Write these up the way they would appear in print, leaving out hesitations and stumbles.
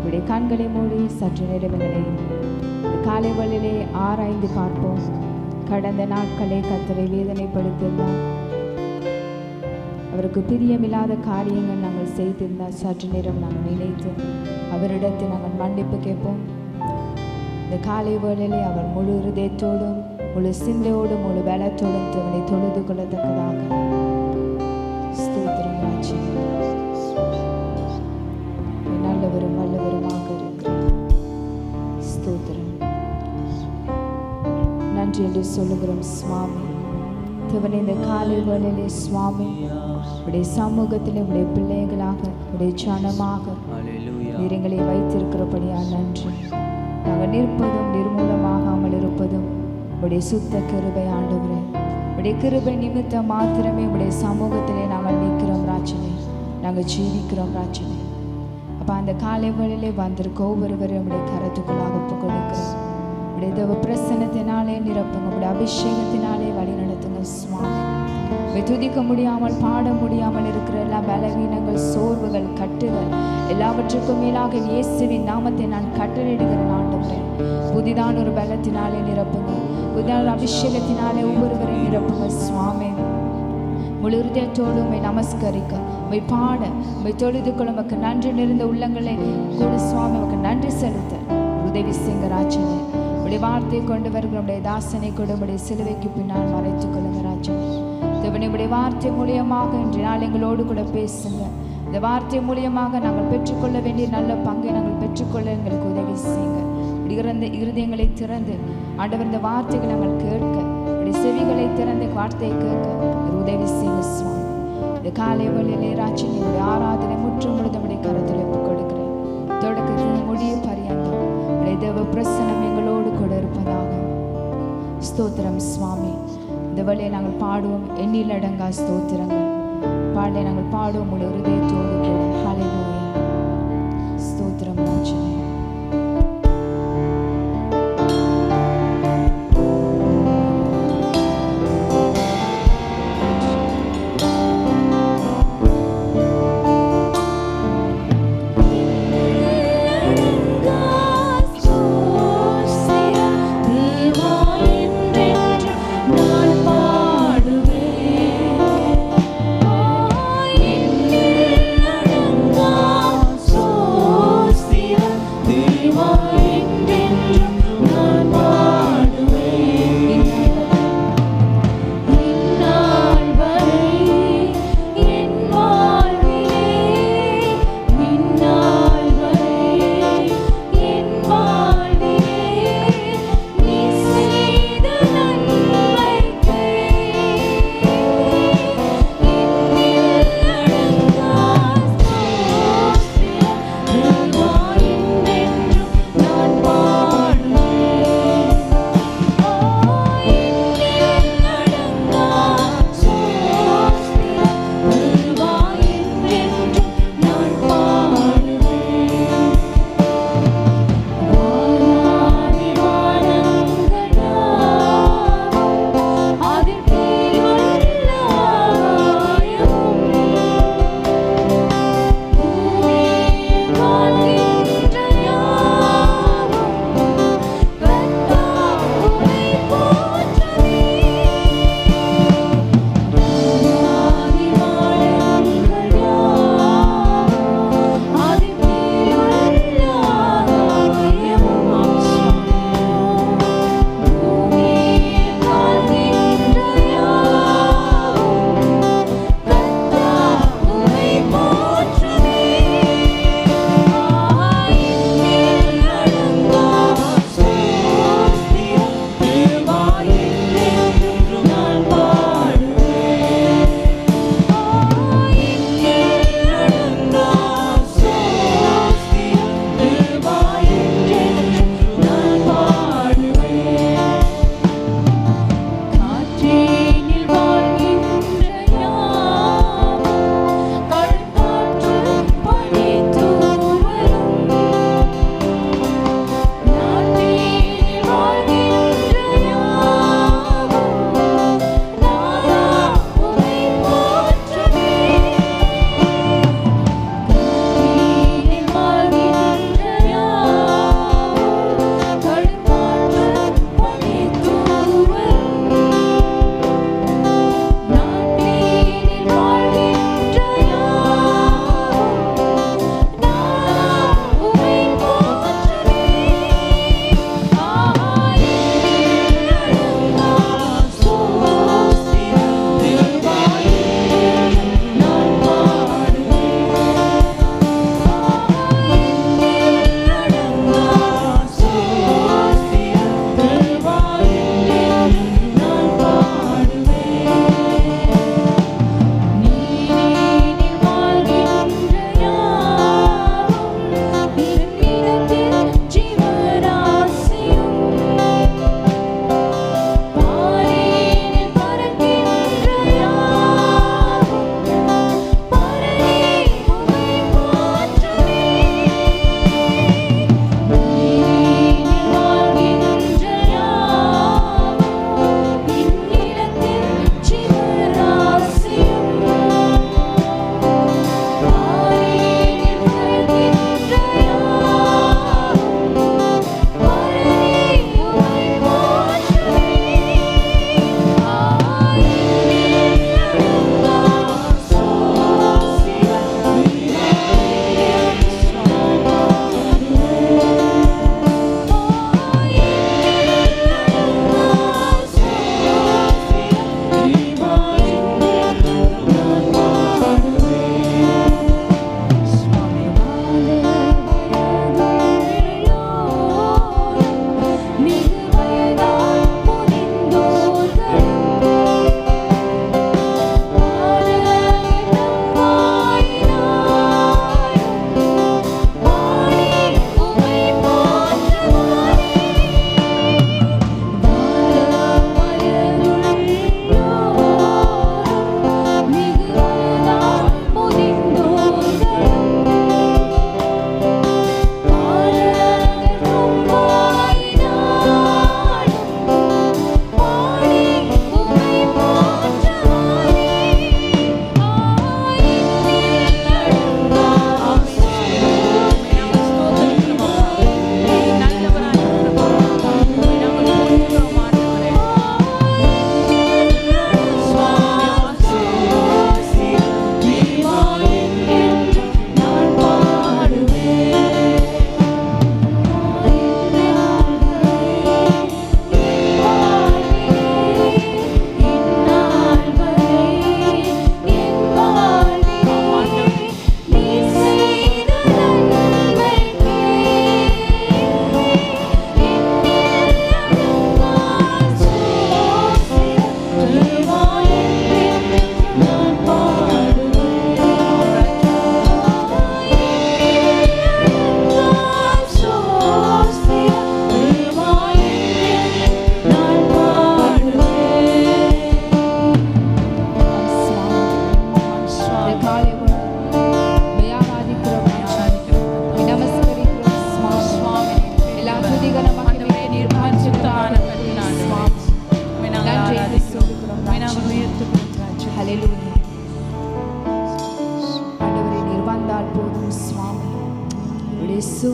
உடைய கண்களை மூடி சற்று நேரங்களை காலை வேளையிலே ஆராய்ந்து பார்ப்போம். கடந்த நாட்களை கர்த்தரை வேதனைப்படுத்தியிருந்தார், அவருக்கு பிரியமில்லாத காரியங்கள் நாங்கள் செய்திருந்தால் சற்று நேரம் நாங்கள் நினைத்து அவரிடத்தில் நாங்கள் மன்னிப்பு கேட்போம். இந்த காலை வேளையிலே அவர் முழு இருதயத்தோடும் முழு சிந்தையோடும் முழு பலத்தோடும் அவனை தொழுது கொள்ளத்தக்கதாக ஸ்தோத்திரம் ராஜ்யம். நல்லவரும் வல்லவருமாக இருக்கிறார். ஸ்தோத்திரம் நன்றி என்று சொல்லுகிறோம் சுவாமி. தேவனே, இந்த காலை வேளையிலே சுவாமி உடைய சமூகத்திலே உடைய பிள்ளைகளாக உடைய ஜனமாக நீர் எங்களை வைத்திருக்கிறபடியா நன்றி. நாங்கள் நிற்பதும் நிர்மூலமாகாமல் இருப்பதும் உடைய சுத்த கிருபை ஆண்டவரே. உடைய கிருபை நிமித்தம் மாத்திரமே உடைய சமூகத்திலே நாங்கள் நிற்கிறோம் ராஜனே, நாங்கள் ஜீவிக்கிறோம் ராஜனே. அப்போ அந்த காலை வேளையிலே வந்திருக்க ஒவ்வொருவரும் உடைய கரத்துக்குள்ளாக ஒப்பு கொடுக்கிறோம். உடைய தேவ பிரசன்னத்தினாலே நிரப்புங்க, உடைய அபிஷேகத்தினாலே வழி நடத்துங்க சுவாமி. துதிக்க முடியாமல் பாட முடியாமல் இருக்கிற எல்லா பலவீனங்கள், சோர்வுகள், கட்டுகள் எல்லாவற்றுக்கும் மேலாக இயேசுவின் நாமத்தை நான் கட்டளையிடுகிறேன் ஆண்டவரே. புதிதான ஒரு பலத்தினாலே நிரப்புங்க, புதிதான அபிஷேகத்தினாலே ஒவ்வொருவரை நிரப்புங்க சுவாமி. முழு இருதயத்தோடு உம்மை நமஸ்கரிக்க, உம்மை பாட, உம்மை தொழுது கொள்ள உமக்கு நன்றி நிறைந்த உள்ளங்களை கூட சுவாமி உமக்கு நன்றி செலுத்த உதவி செய்யுங்க ராஜனே. உடைய வார்த்தையை கொண்டு வருகிற உடைய தாசனை கூட உடைய சிலுவைக்கு பின்னால் மறைத்துக் கொள்ளுங்க ராஜனே. தேவனுடைய வார்த்தை மூலியமாக இன்று நாள் எங்களோடு கூட பேசுங்க. இந்த வார்த்தை மூலியமாக நாங்கள் பெற்றுக்கொள்ள வேண்டிய நல்ல பங்கை நாங்கள் பெற்றுக்கொள்ள எங்களுக்கு உதவி செய்யுங்க. இறந்த இருதயங்களை திறந்து ஆண்டவர் இந்த வார்த்தைகளை நாங்கள் கேட்க, உடைய செவிகளை திறந்து வார்த்தையை கேட்க உதவி செய்யுங்க சுவாமி. இந்த காலை வேளையிலே ராஜனுடைய ஆராதனை முற்றும் முழுதும் உடைய கருத்தில் ஒப்புக் கொடுக்கிறேன். தொடக்கத்தில் முடிய பரியந்தம் உடைய தேவ பிரசன்னம் எங்களோடு கூட இருப்பதாக. ஸ்தோத்திரம் சுவாமி. இந்த வேளையை நாங்கள் பாடுவோம், எண்ணில் அடங்கா ஸ்தோத்திரங்கள் பாடலை நாங்கள் பாடுவோம் முழு இருதயத்தோடு கூட. ஹல்லேலூயா. ஸ்தோத்திரம் ராஜனே. Oh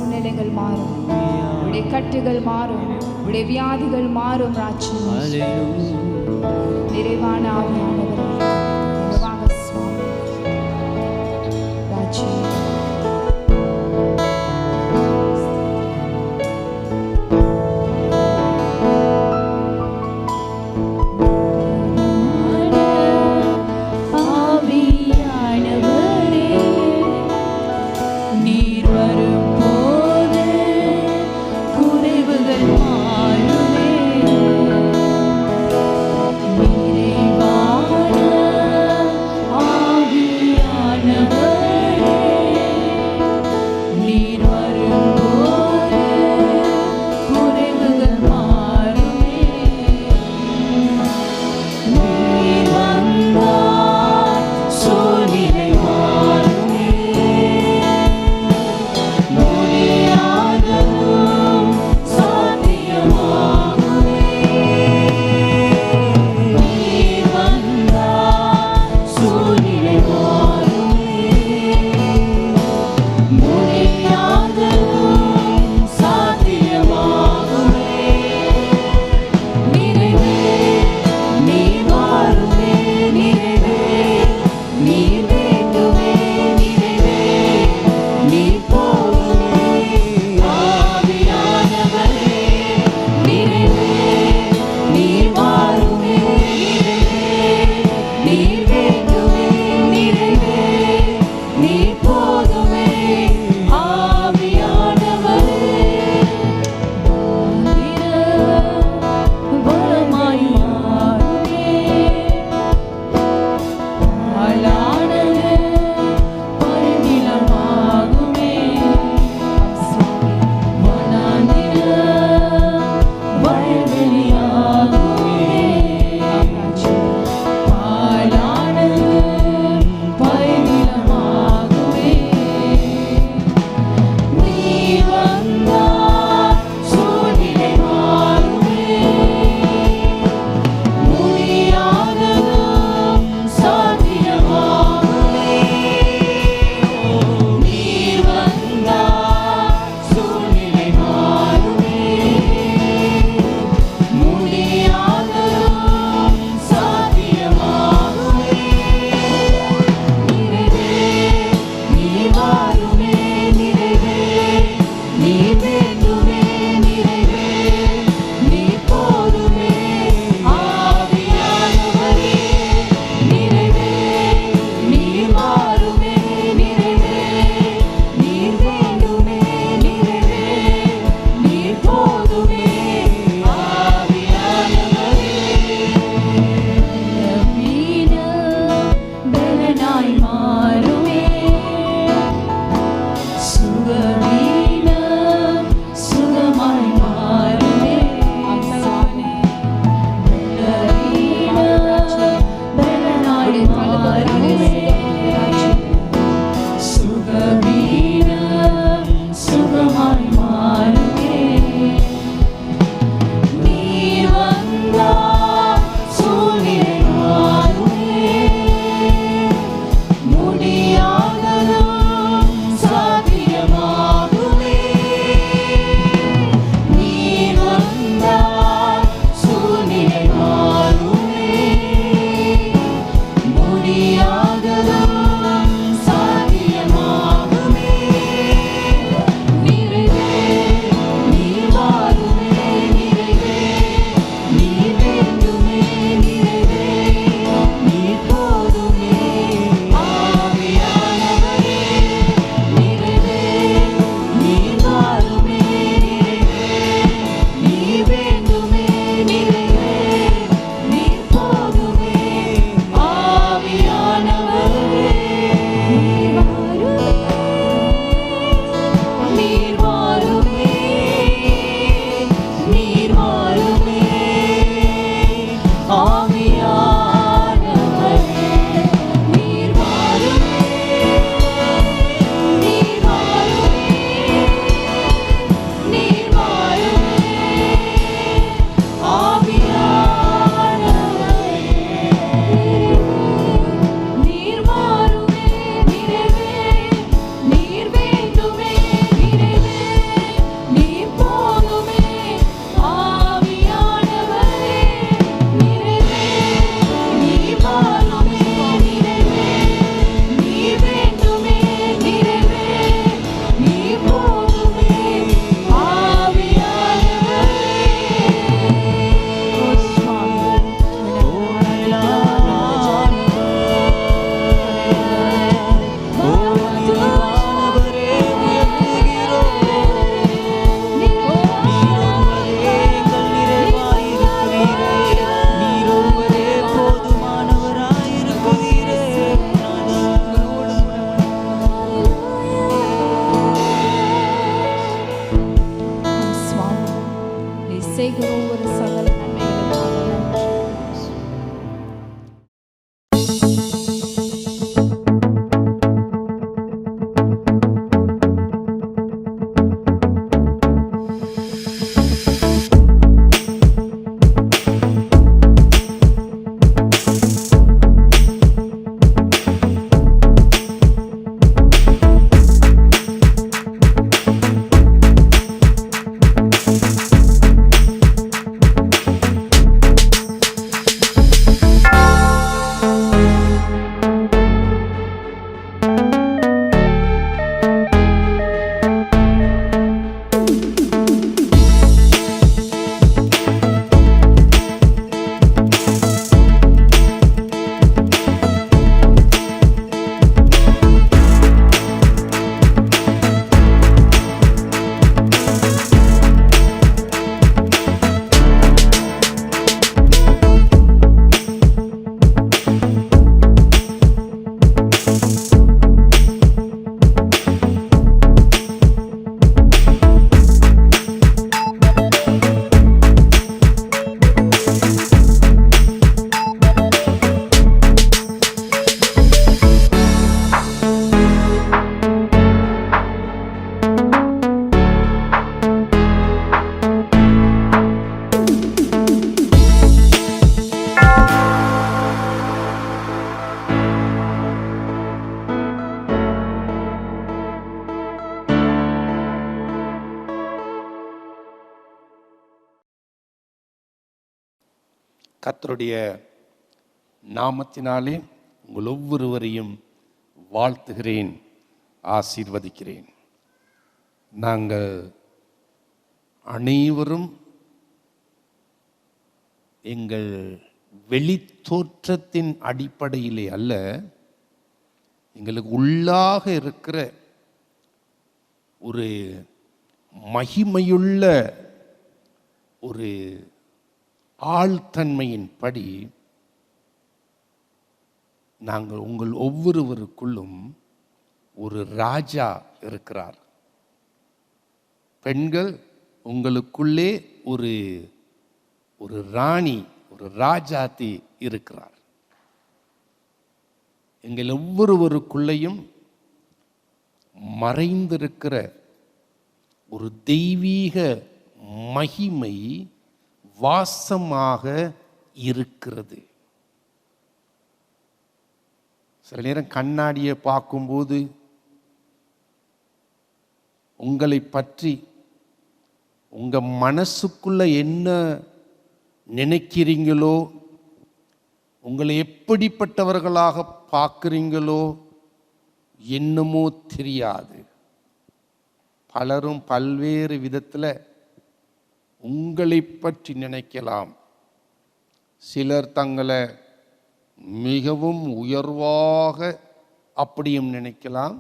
சூழ்நிலைகள் மாறும், உடைய கட்டுகள் மாறும், உடைய வியாதிகள் மாறும். ராஜ்யம் நிறைவான ஆவியானவரே நிறைவாக சுவாமி ராஜ்யம் நிறைவான செய்கிற ஒவ்வொரு சகல நன்மைகளுக்காக நன்றி. கர்த்தருடைய நாமத்தினாலே உங்கள் ஒவ்வொருவரையும் வாழ்த்துகிறேன், ஆசீர்வதிக்கிறேன். நாங்கள் அனைவரும் எங்கள் வெளித்தோற்றத்தின் அடிப்படையிலே அல்ல, எங்களுக்கு உள்ளாக இருக்கிற ஒரு மகிமையுள்ள ஒரு ஆழ்தன்மையின் படி நாங்கள் உங்கள் ஒவ்வொருவருக்குள்ளும் ஒரு ராஜா இருக்கிறார். பெண்கள், உங்களுக்குள்ளே ஒரு ஒரு ராணி, ஒரு ராஜாத்தி இருக்கிறார். எங்கள் ஒவ்வொருவருக்குள்ளேயும் மறைந்திருக்கிற ஒரு தெய்வீக மகிமை வாசமாக இருக்கிறது. சில நேரம் கண்ணாடியை பார்க்கும்போது உங்களை பற்றி உங்க மனசுக்குள்ள என்ன நினைக்கிறீங்களோ, உங்களை எப்படிப்பட்டவர்களாக பார்க்குறீங்களோ என்னமோ தெரியாது. பலரும் பல்வேறு விதத்தில் உங்களை பற்றி நினைக்கலாம். சிலர் தங்களை மிகவும் உயர்வாக அப்படியும் நினைக்கலாம்.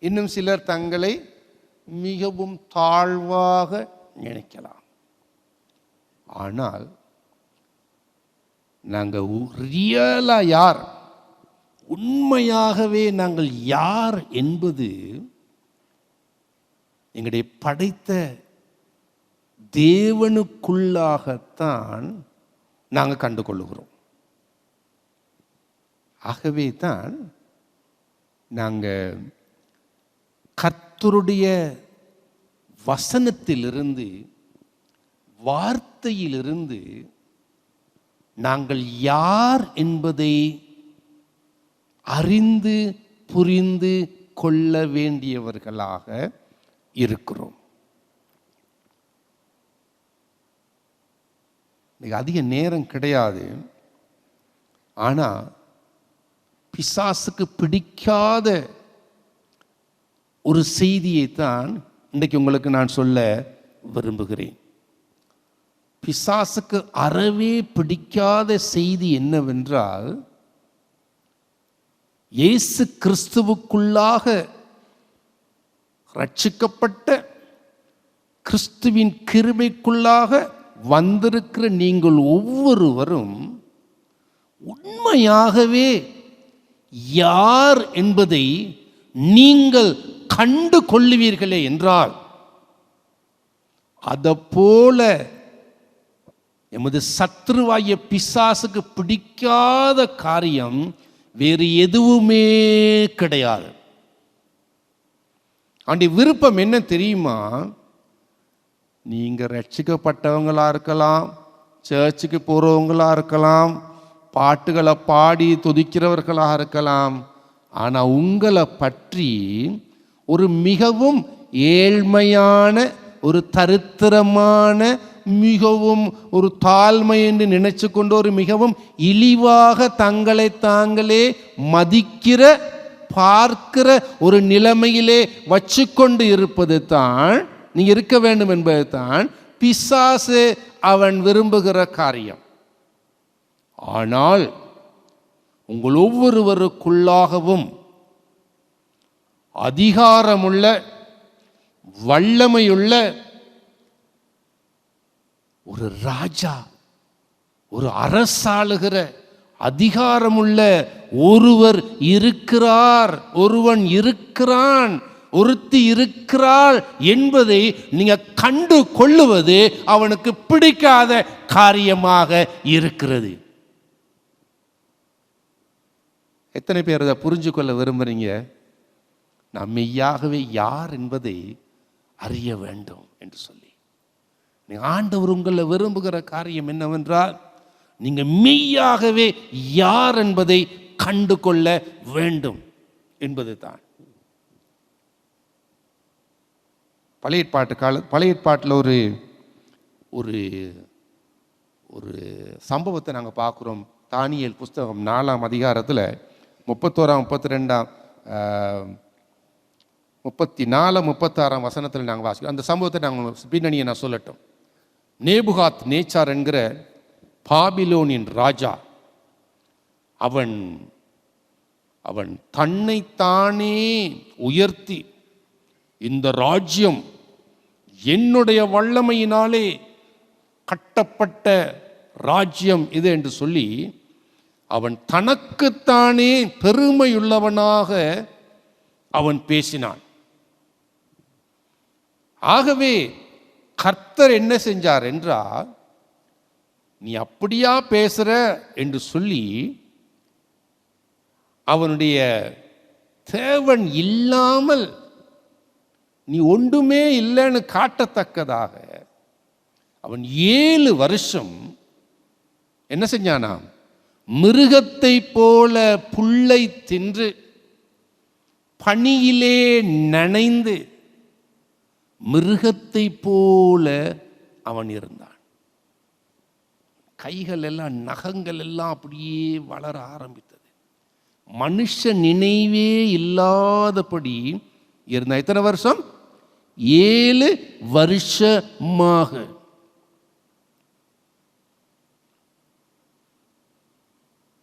இன்னும் சிலர் தங்களை மிகவும் தாழ்வாக நினைக்கலாம். ஆனால் நாங்கள் ரியலாக யார், உண்மையாகவே நாங்கள் யார் என்பது எங்களுடைய படைத்த தேவனுக்குள்ளாகத்தான் நாங்கள் கண்டு கொள்ளுகிறோம். ஆகவே தான் நாங்கள் கர்த்தருடைய வசனத்திலிருந்து, வார்த்தையிலிருந்து நாங்கள் யார் என்பதை அறிந்து புரிந்து கொள்ள வேண்டியவர்களாக இருக்கிறோம். அதிக நேரம் கிடையாது. ஆனால் பிசாசுக்கு பிடிக்காத ஒரு செய்தியை தான் இன்றைக்கு உங்களுக்கு நான் சொல்ல விரும்புகிறேன். பிசாசுக்கு அறவே பிடிக்காத செய்தி என்னவென்றால், இயேசு கிறிஸ்துவுக்குள்ளாக ரட்சிக்கப்பட்ட கிறிஸ்துவின் கிருபைக்குள்ளாக வந்திருக்கிற நீங்கள் ஒவ்வொருவரும் உண்மையாகவே யார் என்பதை நீங்கள் கண்டு கொள்ளுவீர்களே என்றால், அதை போல எமது சத்ருவாகிய பிசாசுக்கு பிடிக்காத காரியம் வேறு எதுவுமே கிடையாது. அவனுடைய விருப்பம் என்ன தெரியுமா? நீங்க ரட்சிக்கப்பட்டவங்களா இருக்கலாம், சர்ச்சுக்கு போறவங்களா இருக்கலாம், பாட்டுகளை பாடி துதிக்கிறவர்களாக இருக்கலாம். ஆனா உங்களை பற்றி ஒரு மிகவும் ஏழ்மையான, ஒரு தரித்திரமான, மிகவும் ஒரு தாழ்மை என்று நினைச்சு கொண்டு ஒரு மிகவும் இழிவாக தங்களை தாங்களே மதிக்கிற பார்க்கிற ஒரு நிலைமையிலே வச்சு கொண்டு இருப்பது தான் நீங்க இருக்க வேண்டும் என்பது தான் பிசாசு அவன் விரும்புகிற காரியம். ஆனால் உங்கள் ஒவ்வொருவருக்குள்ளாகவும் அதிகாரமுள்ள, வல்லமையுள்ள ஒரு ராஜா, ஒரு அரசாளுகிற அதிகாரமுள்ள ஒருவர் இருக்கிறார், ஒருவன் இருக்கிறான், ஒருத்தி இருக்கிறாள் என்பதை நீங்க கண்டு கொள்ளுவது அவனுக்கு பிடிக்காத காரியமாக இருக்கிறது. எத்தனை பேர் அதை புரிஞ்சு கொள்ள விரும்புறீங்க? நாம் மெய்யாகவே யார் என்பதை அறிய வேண்டும் என்று சொல்லி ஆண்டவர் உங்களை விரும்புகிற காரியம் என்னவென்றால், நீங்க மெய்யாகவே யார் என்பதை கண்டு கொள்ள வேண்டும் என்பது தான். பழைய ஏற்பாட்டில் ஒரு ஒரு ஒரு சம்பவத்தை நாங்கள் பார்க்குறோம். தானியேல் புஸ்தகம் 4ஆம் அதிகாரத்தில் 31ஆம் 32ஆம் 34 36ஆம் வசனத்தில் நாங்கள் வாசிக்கிறோம். அந்த சம்பவத்தை நாங்கள் பின்னணியை நான் சொல்லட்டும். நேபுகாத் நேச்சார் என்கிற பாபிலோனின் ராஜா, அவன் அவன் தன்னைத்தானே உயர்த்தி, இந்த ராஜ்யம் என்னுடைய வல்லமையினாலே கட்டப்பட்ட ராஜ்யம் இது என்று சொல்லி அவன் தனக்குத்தானே பெருமையுள்ளவனாக அவன் பேசினான். ஆகவே கர்த்தர் என்ன செஞ்சார் என்றால், நீ அப்படியா பேசுற என்று சொல்லி அவனுடைய தேவன் இல்லாமல் நீ ஒன்றுமே இல்லைன்னு காட்டத்தக்கதாக அவன் 7 வருஷம் என்ன செஞ்சானா, மிருகத்தை போல புல்லை தின்று பனியிலே நனைந்து மிருகத்தை போல அவன் இருந்தான். கைகள் எல்லாம், நகங்கள் எல்லாம் அப்படியே வளர ஆரம்பித்தது. மனுஷ நினைவே இல்லாதபடி இருந்தான். எத்தனை வருஷம்? 7 வருஷமாக.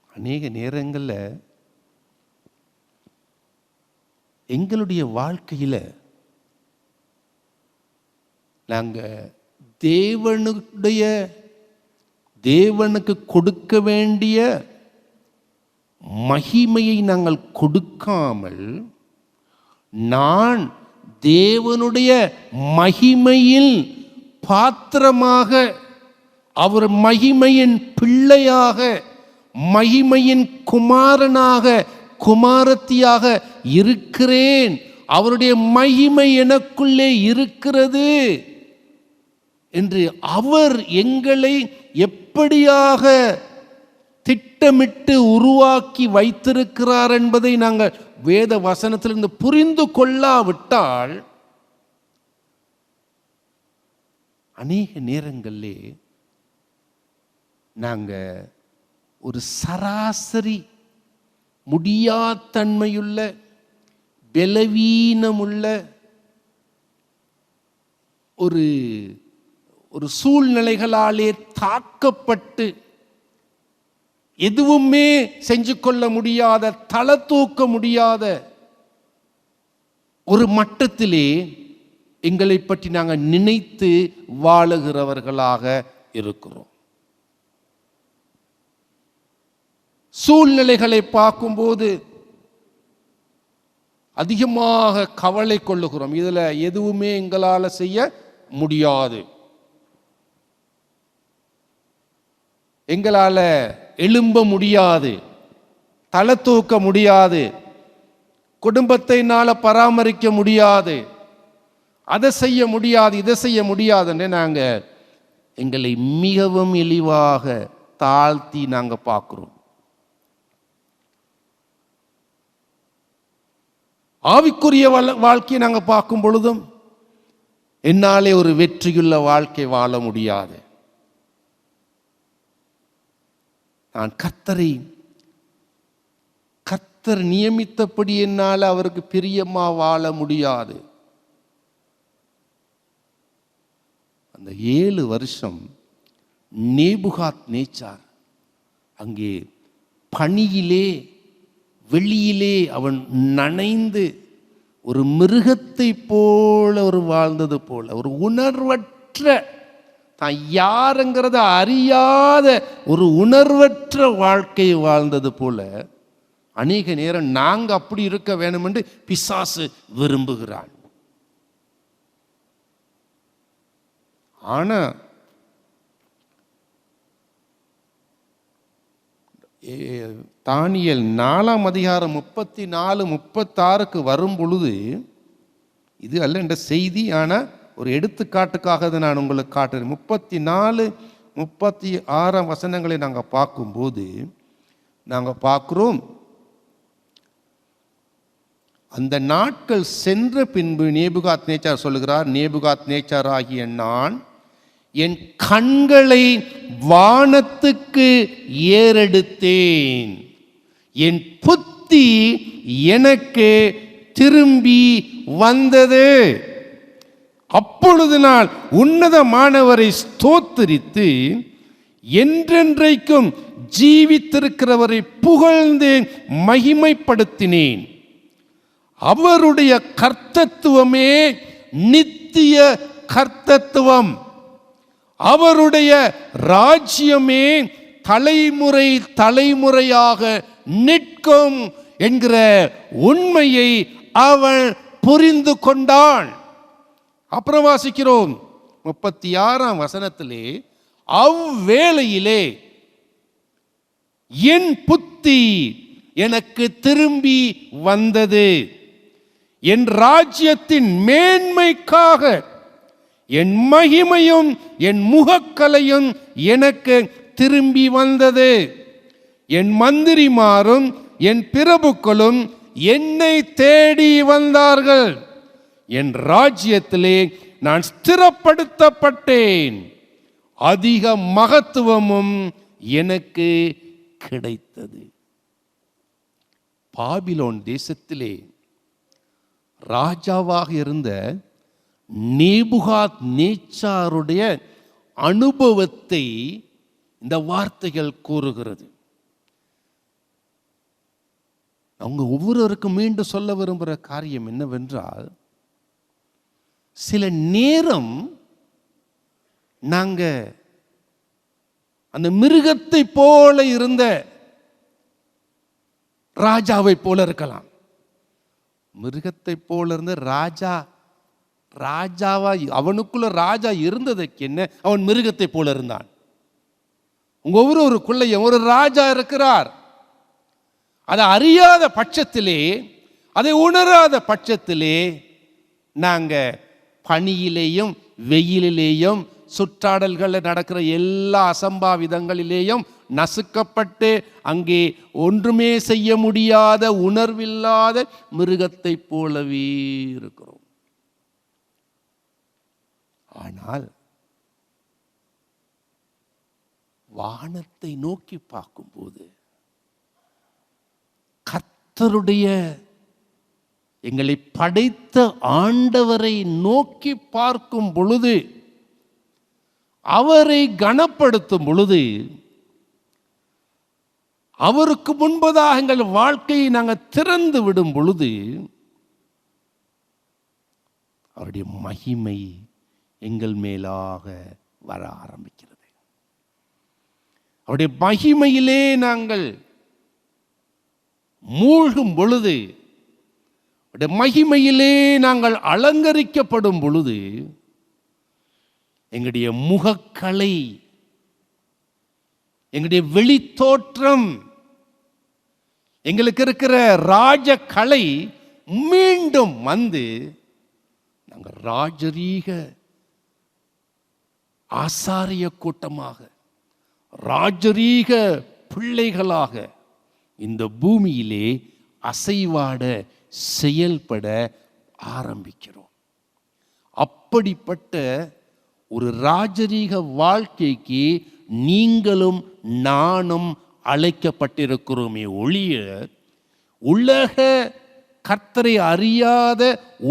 அநேக நேரங்களில் எங்களுடைய வாழ்க்கையில் நாங்கள் தேவனுக்கு கொடுக்க வேண்டிய மகிமையை நாங்கள் கொடுக்காமல், நான் தேவனுடைய மகிமையில் பாத்திரமாக, அவர் மகிமையின் பிள்ளையாக, மகிமையின் குமாரனாக, குமாரத்தியாக இருக்கிறேன், அவருடைய மகிமை எனக்குள்ளே இருக்கிறது என்று அவர் எங்களை எப்படியாக திட்டமிட்டு உருவாக்கி வைத்திருக்கிறார் என்பதை நாங்கள் வேத வசனத்திலிருந்து புரிந்து கொள்ளாவிட்டால் அநேக நேரங்களிலே நாங்கள் ஒரு சராசரி முடியாத்தன்மையுள்ள, பலவீனமுள்ள ஒரு சூழ்நிலைகளாலே தாக்கப்பட்டு எதுவுமே செஞ்சு கொள்ள முடியாத, தலை தூக்க முடியாத ஒரு மட்டத்திலே எங்களை பற்றி நாங்கள் நினைத்து வாழுகிறவர்களாக இருக்கிறோம். சூழ்நிலைகளை பார்க்கும்போது அதிகமாக கவலை கொள்ளுகிறோம். இதில் எதுவுமே எங்களால் செய்ய முடியாது. எங்களால் எழும்ப முடியாது, தலை தூக்க முடியாது, குடும்பத்தினால பராமரிக்க முடியாது, அதை செய்ய முடியாது, இதை செய்ய முடியாதுன்னு நாங்கள் எங்களை மிகவும் இழிவாக தாழ்த்தி நாங்கள் பார்க்குறோம். ஆவிக்குரிய வாழ்க்கையை நாங்கள் பார்க்கும் பொழுதும் என்னாலே ஒரு வெற்றியுள்ள வாழ்க்கை வாழ முடியாது. நான் கர்த்தர் நியமித்தபடி என்னால் அவருக்கு பிரியமா வாழ முடியாது. அந்த 7 வருஷம் நேபுகாத்நேச்சார் அங்கே பனியிலே வெளியிலே அவன் நனைந்து ஒரு மிருகத்தை போல ஒரு வாழ்ந்தது போல, ஒரு உணர்வற்ற, தான் யாருங்கிறத அறியாத ஒரு உணர்வற்ற வாழ்க்கையை வாழ்ந்தது போல அநேக நேரம் நாங்கள் அப்படி இருக்க வேணும் என்று பிசாசு விரும்புகிறான். ஆனா தானியேல் 4ஆம் அதிகாரம் 34-36 வரும் பொழுது, இது அல்ல என்ற செய்தி, ஆனால் ஒரு எடுத்துக்காட்டுக்காக நான் உங்களுக்கு காட்டுறேன். 34-36 வசனங்களை நாங்கள் பார்க்கும்போது நாங்கள் பார்க்குறோம், அந்த நாட்கள் சென்ற பின்பு நேபுகாத்நேச்சார் சொல்லுகிறார், நேபுகாத்நேச்சார் ஆகிய நான் என் கண்களை வானத்துக்கு ஏறெடுத்தேன், என் புத்தி எனக்கு திரும்பி வந்தது. அப்பொழுது நான் உன்னதமானவரை ஸ்தோத்திரித்து என்றென்றைக்கும் ஜீவித்திருக்கிறவரை புகழ்ந்து மகிமைப்படுத்தினேன். அவருடைய கர்த்தத்துவமே நித்திய கர்த்தத்துவம், அவருடைய ராஜ்யமே தலைமுறை தலைமுறையாக நிற்கும் என்கிற உண்மையை அவன் புரிந்து கொண்டான். அப்புறம் வாசிக்கிறோம் 36ஆம் வசனத்திலே, அவ்வேளையிலே என் புத்தி எனக்கு திரும்பி வந்தது, என் ராஜ்யத்தின் மேன்மைக்காக என் மகிமையும் என் முகக்கலையும் எனக்கு திரும்பி வந்தது. என் மந்திரிமாரும் என் பிரபுக்களும் என்னை தேடி வந்தார்கள், என் ராஜ்யத்திலே நான் ஸ்திரப்படுத்தப்பட்டேன், அதிக மகத்துவமும் எனக்கு கிடைத்தது. பாபிலோன் தேசத்திலே ராஜாவாக இருந்த நேபுகாத்நேச்சாருடைய அனுபவத்தை இந்த வார்த்தைகள் கூறுகிறது. அவங்க ஒவ்வொருவருக்கும் மீண்டும் சொல்ல விரும்புகிற காரியம் என்னவென்றால், சில நேரம் நாங்க அந்த மிருகத்தை போல இருந்த ராஜாவை போல இருக்கலாம். மிருகத்தை போல இருந்த ராஜாவா அவனுக்குள்ள ராஜா இருந்ததுக்கு என்ன, அவன் மிருகத்தை போல இருந்தான். உங்க ஒவ்வொருவருக்குள்ளையும் ஒரு ராஜா இருக்கிறார். அதை அறியாத பட்சத்திலே, அதை உணராத பட்சத்திலே நாங்க பனியிலேயும் வெயிலிலேயும் சுற்றாடல்களில் நடக்கிற எல்லா அசம்பாவிதங்களிலேயும் நசுக்கப்பட்டு அங்கே ஒன்றுமே செய்ய முடியாத உணர்வில்லாத மிருகத்தை போலவே இருக்கிறோம். ஆனால் வானத்தை நோக்கி பார்க்கும்போது, கர்த்தருடைய எங்களை படைத்த ஆண்டவரை நோக்கி பார்க்கும் பொழுது, அவரை கனப்படுத்தும் பொழுது, அவருக்கு முன்பதாக எங்கள் வாழ்க்கையை நாங்கள் திறந்து விடும் பொழுது, அவருடைய மகிமை எங்கள் மேலாக வர ஆரம்பிக்கிறது. அவருடைய மகிமையிலே நாங்கள் மூழ்கும் பொழுது, அவருடைய மகிமையிலே நாங்கள் அலங்கரிக்கப்படும் பொழுது, எங்களுடைய முகக்கலை எங்களுடைய வெளித்தோற்றம், எங்களுக்கு இருக்கிற ராஜ கலை மீண்டும் வந்து நாங்கள் ராஜரீக ஆசாரிய கூட்டமாக, ராஜரீக பிள்ளைகளாக இந்த பூமியிலே அசைவாட செயல்பட ஆரம்பிக்கிறோம். அப்படிப்பட்ட ஒரு ராஜரீக வாழ்க்கைக்கு நீங்களும் நானும் அழைக்கப்பட்டிருக்கிறோமே ஒழிய, உலக கர்த்தரை அறியாத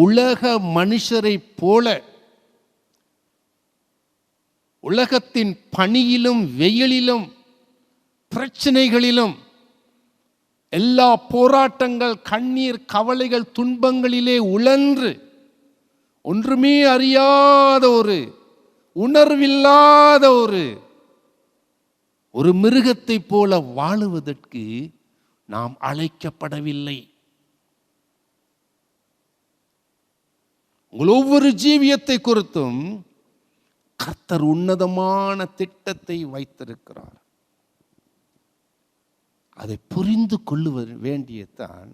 உலக மனுஷரை போல உலகத்தின் பனியிலும் வெயிலிலும் பிரச்சனைகளிலும் எல்லா போராட்டங்கள், கண்ணீர், கவலைகள், துன்பங்களிலே உழன்று ஒன்றுமே அறியாத ஒரு உணர்வில்லாத ஒரு மிருகத்தை போல வாழுவதற்கு நாம் அழைக்கப்படவில்லை. உங்கள் ஒவ்வொரு ஜீவியத்தை குறித்தும் கர்த்தர் உன்னதமான திட்டத்தை வைத்திருக்கிறார். அதை புரிந்து கொள்ள வேண்டியதான்,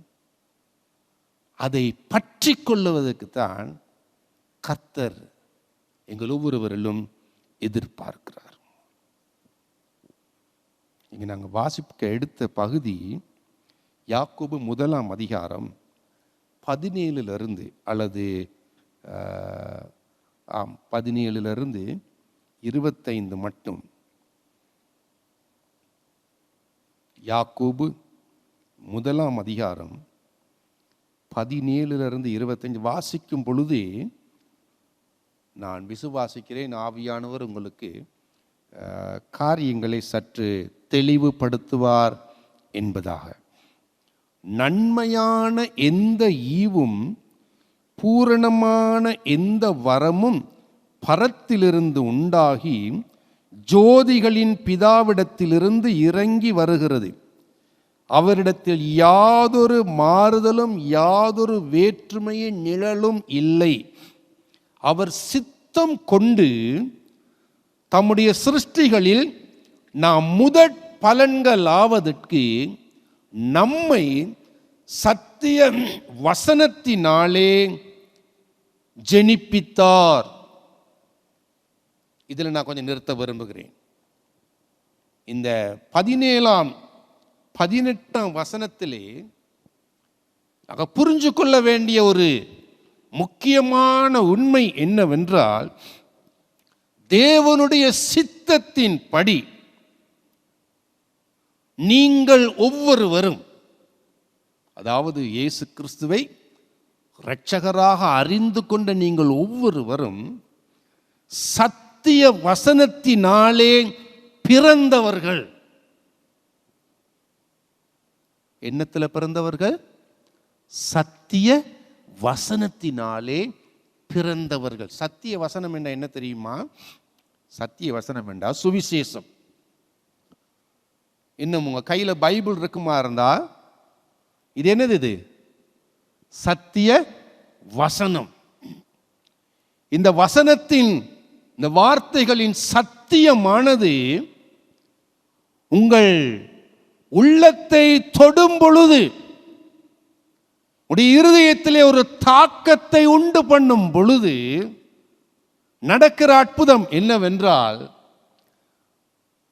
அதை பற்றி கொள்ளுவதற்குத்தான் கர்த்தர் எங்கள் ஒவ்வொருவரிலும் எதிர்பார்க்கிறார். இங்கே நாங்கள் வாசிக்க எடுத்த பகுதி யாக்கோபு 1 அதிகாரம் 17 அல்லது 17 25 மட்டும். யாக்கோபு 1 அதிகாரம் 17 25 வாசிக்கும் பொழுது நான் விசுவாசிக்கிறேன் ஆவியானவர் உங்களுக்கு காரியங்களை சற்று தெளிவுபடுத்துவார் என்பதாக. நன்மையான எந்த ஈவும் பூரணமான எந்த வரமும் பரத்திலிருந்து உண்டாகி ஜோதிகளின் பிதாவிடத்திலிருந்து இறங்கி வருகிறது. அவரிடத்தில் யாதொரு மாறுதலும் யாதொரு வேற்றுமையின் நிழலும் இல்லை. அவர் சித்தம் கொண்டு தம்முடைய சிருஷ்டிகளில் நாம் முதற் பலன்கள் ஆவதற்கு நம்மை சத்திய வசனத்தினாலே ஜெனிப்பித்தார். இதில் நான் கொஞ்சம் நிறுத்த விரும்புகிறேன். இந்த 17 18 வசனத்திலே நாங்கள் புரிஞ்சு கொள்ள வேண்டிய ஒரு முக்கியமான உண்மை என்னவென்றால், தேவனுடைய சித்தத்தின் படி நீங்கள் ஒவ்வொருவரும், அதாவது இயேசு கிறிஸ்துவை இரட்சகராக அறிந்து கொண்ட நீங்கள் ஒவ்வொருவரும் சத்திய வசனத்தினாலே பிறந்தவர்கள். என்னத்தில் பிறந்தவர்கள்? சத்திய வசனத்தினாலே பிறந்தவர்கள். சத்திய வசனம் என்ன தெரியுமா? சத்திய வசனம் என்றால் சுவிசேஷம். இன்னும் உங்க கையில பைபிள் இருக்குமா இருந்தா, இது என்னது? இது சத்திய வசனம். இந்த வசனத்தின், இந்த வார்த்தைகளின் சத்தியமானது உங்கள் உள்ளத்தை தொடும் பொழுது, உடைய இருதயத்திலே ஒரு தாக்கத்தை உண்டு பண்ணும் பொழுது நடக்கிற அற்புதம் என்னவென்றால்,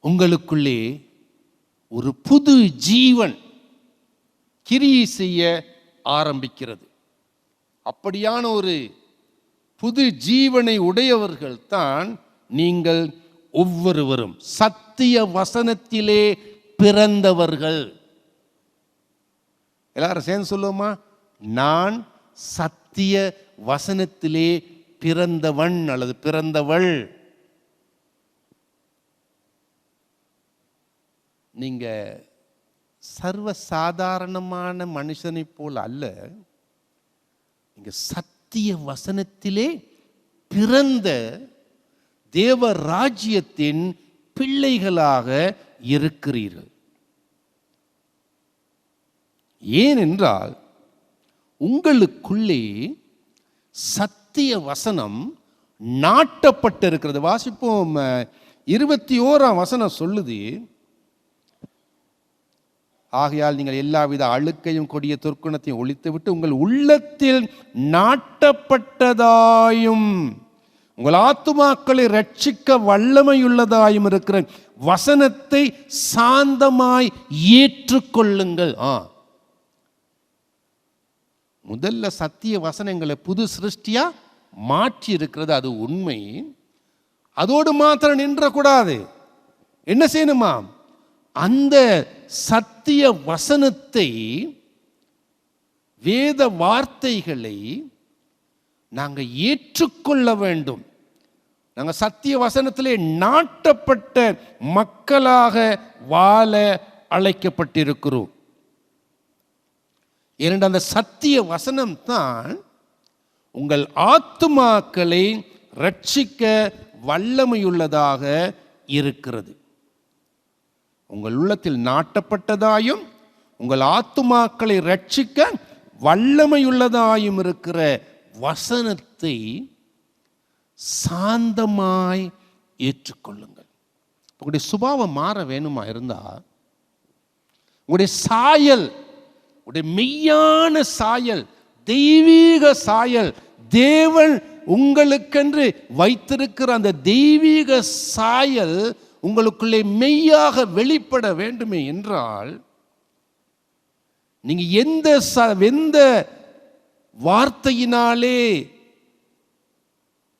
உங்களுக்குள்ளே ஒரு புது ஜீவன் கிரியை செய்ய ஆரம்பிக்கிறது. அப்படியான ஒரு புது ஜீவனை உடையவர்கள் தான் நீங்கள் ஒவ்வொருவரும். சத்திய வசனத்திலே பிறந்தவர்கள். எல்லாரும் சேர்ந்து சொல்லுவோமா? நான் சத்திய வசனத்திலே பிறந்தவன் அல்லது பிறந்தவள். நீங்க சர்வ சாதாரணமான மனுஷனை போல் அல்ல, நீங்க சத்திய வசனத்திலே பிறந்த தேவ ராஜ்யத்தின் பிள்ளைகளாக இருக்கிறீர்கள். ஏனென்றால் உங்களுக்குள்ளே சத்திய வசனம் நாட்டப்பட்டிருக்கிறது. வாசிப்போம். 21 வசனம் சொல்லுது, ஆகையால் நீங்கள் எல்லாவித அழுக்கையும் கொடிய துர்க்குணத்தையும் ஒழித்துவிட்டு உங்கள் உள்ளத்தில் நாட்டப்பட்டதாயும் உங்கள் ஆத்துமாக்களை ரட்சிக்க வல்லமையுள்ளதாயும் இருக்கிற வசனத்தை சாந்தமாய் ஏற்றுக்கொள்ளுங்கள். முதல்ல சத்திய வசனங்களை புது சிருஷ்டியா மாற்றி இருக்கிறது, அது உண்மை. அதோடு மாத்திரம் நின்றக்கூடாது. என்ன செய்யணுமா? அந்த சத்திய வசனத்தை, வேத வார்த்தைகளை நாங்கள் ஏற்றுக்கொள்ள வேண்டும். நாங்கள் சத்திய வசனத்திலே நாட்டப்பட்ட மக்களாக வாழ அழைக்கப்பட்டிருக்கிறோம். ஏனென்றால் அந்த சத்திய வசனம் தான் உங்கள் ஆத்துமாக்களை ரட்சிக்க வல்லமையுள்ளதாக இருக்கிறது. உங்கள் உள்ளத்தில் நாட்டப்பட்டதாயும் உங்கள் ஆத்துமாக்களை ரட்சிக்க வல்லமையுள்ளதாயும் இருக்கிற வசனத்தை சாந்தமாய் ஏற்றுக்கொள்ளுங்கள். உங்களுடைய சுபாவம் மாற வேணுமா இருந்தா, உங்களுடைய சாயல், உங்களுடைய மெய்யான சாயல், தெய்வீக சாயல், தேவன் உங்களுக்கென்று வைத்திருக்கிற அந்த தெய்வீக சாயல் உங்களுக்குள்ளே மெய்யாக வெளிப்பட வேண்டுமே என்றால், நீங்க எந்த வார்த்தையினாலே,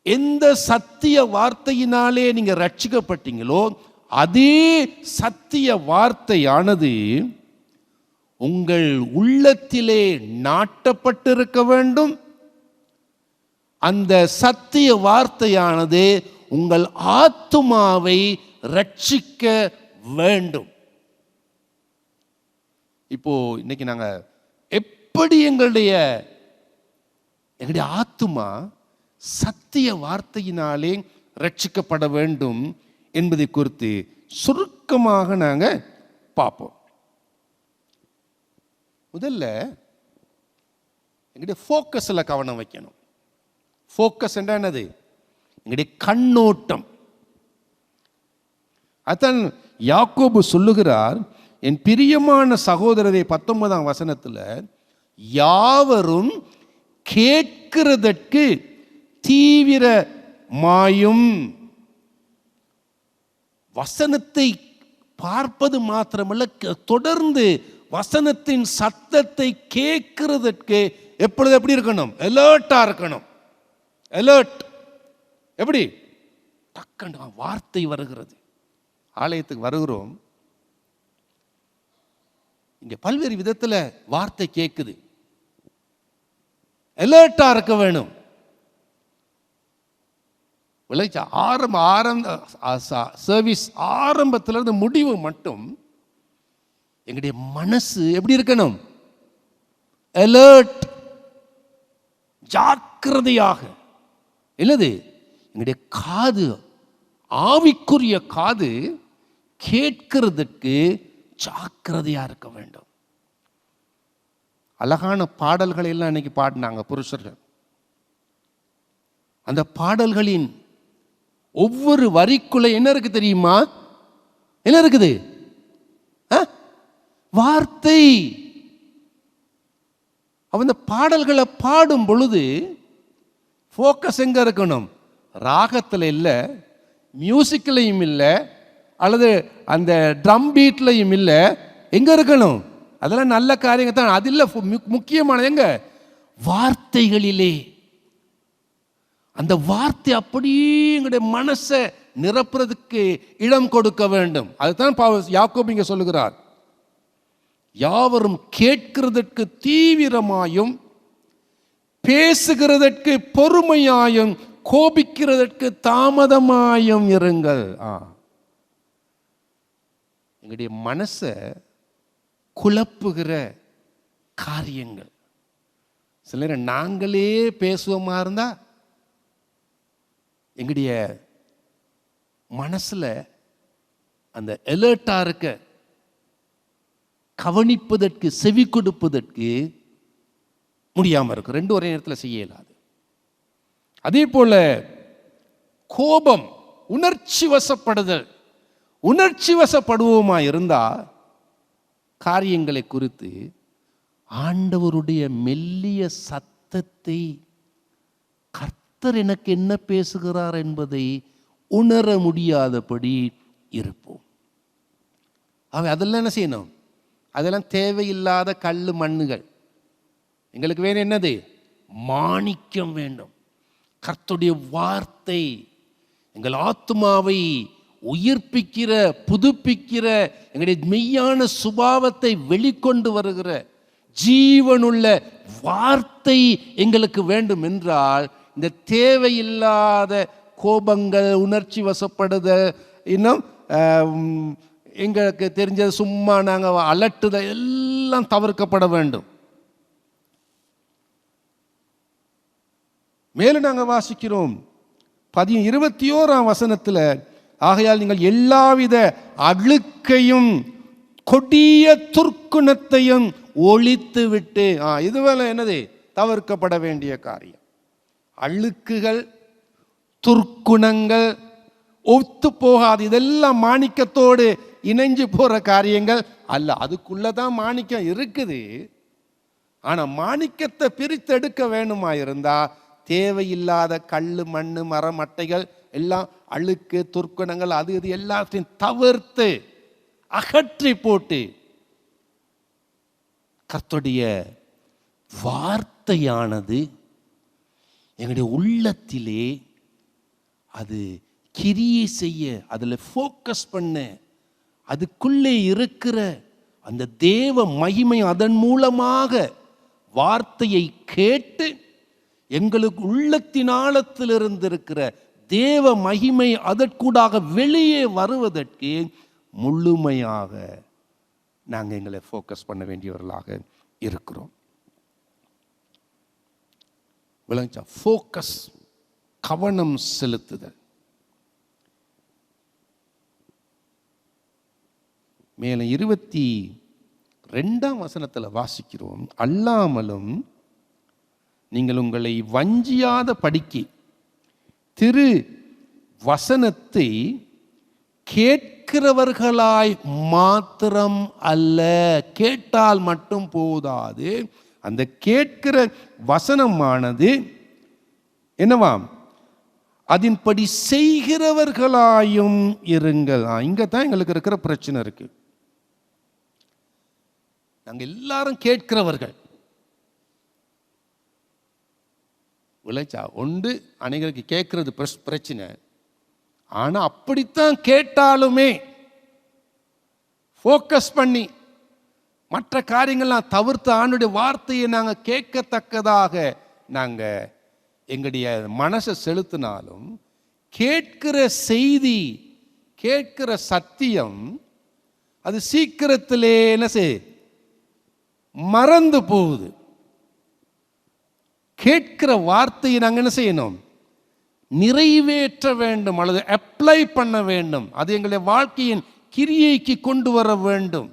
எந்த சத்திய வார்த்தையினாலே நீங்க ரட்சிக்கப்பட்டீங்களோ அதே சத்திய வார்த்தையானது உங்கள் உள்ளத்திலே நாட்டப்பட்டிருக்க வேண்டும். அந்த சத்திய வார்த்தையானது உங்கள் ஆத்துமாவை ரட்சிக்க வேண்டும். இப்போ இன்னைக்கு நாங்க எப்படி எங்களுடைய ஆத்துமா சத்திய வார்த்தையினாலே ரட்சிக்கப்பட வேண்டும் என்பதை குறித்து சுருக்கமாக நாங்க பார்ப்போம். முதல்ல எங்களுடைய ஃபோக்கஸில் கவனம் வைக்கணும். ஃபோக்கஸ் என்னது? எங்களுடைய கண்ணோட்டம். அதான் யாக்கோபு சொல்லுகிறார், என் பிரியமான சகோதரரை 19ஆம் வசனத்தில், யாவரும் கேட்கிறதற்கு தீவிரமாயும், வசனத்தை பார்ப்பது மாத்திரமல்ல, தொடர்ந்து வசனத்தின் சத்தத்தை கேட்கிறதற்கு எப்பொழுது எப்படி இருக்கணும்? அலர்ட்டா இருக்கணும். அலர்ட் எப்படி? டக்குன்னு வார்த்தை வருகிறது. ஆலயத்துக்கு வருகிறோம், இங்க பல்வேறு விதத்துல வார்த்தை கேட்குது. அலர்ட்டா இருக்க வேணும். சர்வீஸ் ஆரம்பத்திலிருந்து முடிவு மட்டும் எங்களுடைய மனசு எப்படி இருக்கணும்? அலர்ட், ஜாக்கிரதையாக. இல்லது எங்களுடைய காது, ஆவிக்குரிய காது கேட்கிறதுக்கு ஜாக்கிரதையா இருக்க வேண்டும். அழகான பாடல்களை எல்லாம் இன்னைக்கு பாடினாங்க புருஷர்கள். அந்த பாடல்களின் ஒவ்வொரு வரிக்குள்ள என்ன இருக்கு தெரியுமா? என்ன இருக்குது? வார்த்தை. அந்த பாடல்களை பாடும் பொழுது ஃபோக்கஸ் எங்க இருக்கணும்? ராகத்தில் இல்லை, மியூசிக்லையும் இல்லை, அல்லது அந்த ட்ரம் பீட்லையும் இல்லை. எங்க இருக்கணும்? அதெல்லாம் நல்ல காரியங்கள் தான், அது இல்லை. முக்கியமானது எங்க? வார்த்தைகளிலே. அந்த வார்த்தை அப்படியே எங்களுடைய மனசை நிரப்புறதுக்கு இடம் கொடுக்க வேண்டும். அதுதான் யாக்கோபு இங்க சொல்லுகிறார், யாவரும் கேட்கிறதற்கு தீவிரமாயும், பேசுகிறதற்கு பொறுமையாயும், கோபிக்கிறதற்கு தாமதமாயும் இருங்கள். எங்களுடைய மனசை குழப்புகிற காரியங்கள் சில நேரம் நாங்களே பேசுவோமா இருந்தா, எங்களுடைய மனசுல அந்த அலர்ட்டா இருக்க, கவனிப்பதற்கு, செவி கொடுப்பதற்கு முடியாம இருக்கு. ரெண்டு ஒரே நேரத்தில் செய்ய இயலாது. அதே போல கோபம், உணர்ச்சி வசப்படுதல். உணர்ச்சி வசப்படுவோமா இருந்தா காரியங்களை குறித்து ஆண்டவருடைய மெல்லிய சத்தத்தை கர்த்தர் எனக்கு என்ன பேசுகிறார் என்பதை உணர முடியாதபடி இருப்போம். அதெல்லாம் என்ன செய்யணும்? அதெல்லாம் தேவையில்லாத கல் மண்ணுகள். எங்களுக்கு வேணும் என்னது? மாணிக்கம் வேண்டும். கர்த்தருடைய வார்த்தை எங்கள் ஆத்துமாவை உயிர்ப்பிக்கிற, புதுப்பிக்கிற, எங்களுடைய மெய்யான சுபாவத்தை வெளிக்கொண்டு வருகிற ஜீவனுள்ள வார்த்தை எங்களுக்கு வேண்டும் என்றால், இந்த தேவையில்லாத கோபங்கள், உணர்ச்சி வசப்படுத, இன்னும் எங்களுக்கு தெரிஞ்சது சும்மா நாங்கள் அலட்டுத எல்லாம் தவிர்க்கப்பட வேண்டும். மேலும் நாங்கள் வாசிக்கிறோம் 21ஆம் வசனத்தில், ஆகையால் நீங்கள் எல்லாவித அழுக்கையும் கொடிய துர்க்குணத்தையும் ஒழித்து விட்டு, இதுவரை என்னது? தவிர்க்கப்பட வேண்டிய காரியம். அழுக்குகள், துர்க்குணங்கள் ஒத்து போகாது. இதெல்லாம் மாணிக்கத்தோடு இணைஞ்சு போற காரியங்கள் அல்ல. அதுக்குள்ளதான் மாணிக்கம் இருக்குது. ஆனா மாணிக்கத்தை பிரித்து எடுக்க வேணுமா இருந்தா தேவையில்லாத கல்லு, மண்ணு, மரம், மட்டைகள் எல்லாம், அழுக்கு, துர்க்குணங்கள், அது இது எல்லாத்தையும் தவிர்த்து அகற்றி போட்டு கர்த்தருடைய வார்த்தையானது எங்களுடைய உள்ளத்திலே அது கிரியை செய்ய, அதில் ஃபோக்கஸ் பண்ண, அதுக்குள்ளே இருக்கிற அந்த தேவ மகிமை அதன் மூலமாக வார்த்தையை கேட்டு எங்களுக்கு உள்ளத்தின் ஆழத்தில் இருந்திருக்கிற தேவ மகிமை அதற்கூடாக வெளியே வருவதற்கு முழுமையாக நாங்கள் எங்களை ஃபோக்கஸ் பண்ண வேண்டியவர்களாக இருக்கிறோம். விளங்குச்சா? ஃபோக்கஸ், கவனம் செலுத்துதல். மேலும் 22ஆம் வசனத்தில் வாசிக்கிறோம், அல்லாமலும் நீங்கள் உங்களை வஞ்சியாத படிக்கு திரு வசனத்தை கேட்கிறவர்களாய் மாத்திரம் அல்ல. கேட்டால் மட்டும் போதாது, அந்த கேட்கிற வசனமானது என்னவாம்? அதன்படி செய்கிறவர்களாயும் இருங்கள். இங்க தான் எங்களுக்கு இருக்கிற பிரச்சனை இருக்கு. நாங்கள் எல்லாரும் கேட்கிறவர்கள். விளைச்சா ஒன்று அனைவருக்கு கேட்கறது பிரச்சனை. ஆனா அப்படித்தான் கேட்டாலுமே ஃபோக்கஸ் பண்ணி மற்ற காரியங்கள்லாம் தவிர்த்து ஆண்டுடைய வார்த்தையை நாங்கள் கேட்கத்தக்கதாக நாங்கள் எங்களுடைய மனசை செலுத்தினாலும், கேட்கிற செய்தி, கேட்கிற சத்தியம் அது சீக்கிரத்திலே என்ன செய் மறந்து போகுது. கேட்கிற வார்த்தையை நாங்கள் என்ன செய்யணும்? நிறைவேற்ற வேண்டும், அல்லது அப்ளை பண்ண வேண்டும். அது எங்களுடைய வாழ்க்கையின் கிரியைக்கு கொண்டு வர வேண்டும்.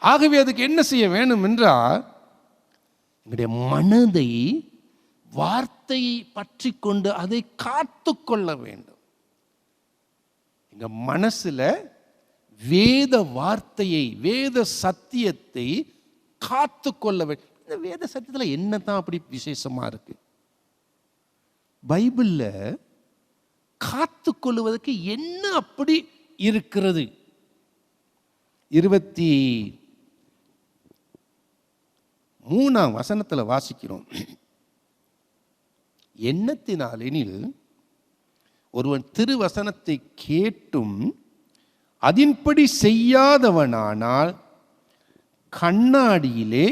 ஆகவே அதுக்கு என்ன செய்ய வேண்டும் என்றால், எங்களுடைய மனதை வார்த்தையை பற்றி கொண்டு அதை காத்து கொள்ள வேண்டும். எங்க மனசுல வேத வார்த்தையை, வேத சத்தியத்தை காத்து கொள்ள வேண்டும். இந்த வேத சத்தியத்தில் என்னதான் அப்படி விசேஷமா இருக்கு? பைபிள்ல காத்து கொள்வதற்கு என்ன அப்படி இருக்கிறது? 23ஆம் வசனத்தில் வாசிக்கிறோம், எண்ணத்தினாலெனில் ஒருவன் திருவசனத்தை கேட்டும் அதின்படி செய்யாதவனானால் கண்ணாடியிலே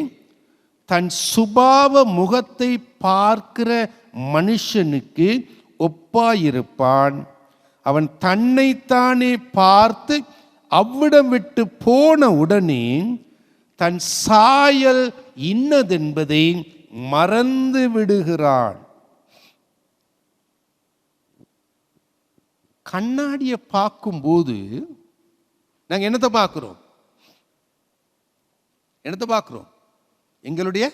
தன் சுபாவ முகத்தை பார்க்கிற மனுஷனுக்கு ஒப்பாயிருப்பான். அவன் தன்னைத்தானே பார்த்து அவ்விடம் விட்டு போன உடனே தன் சாயல் இன்னதென்பதை மறந்து விடுகிறான். கண்ணாடியை பார்க்கும்போது நாங்கள் என்னத்தை பார்க்கிறோம்? என்னத்தை பார்க்கிறோம்? எங்களுடைய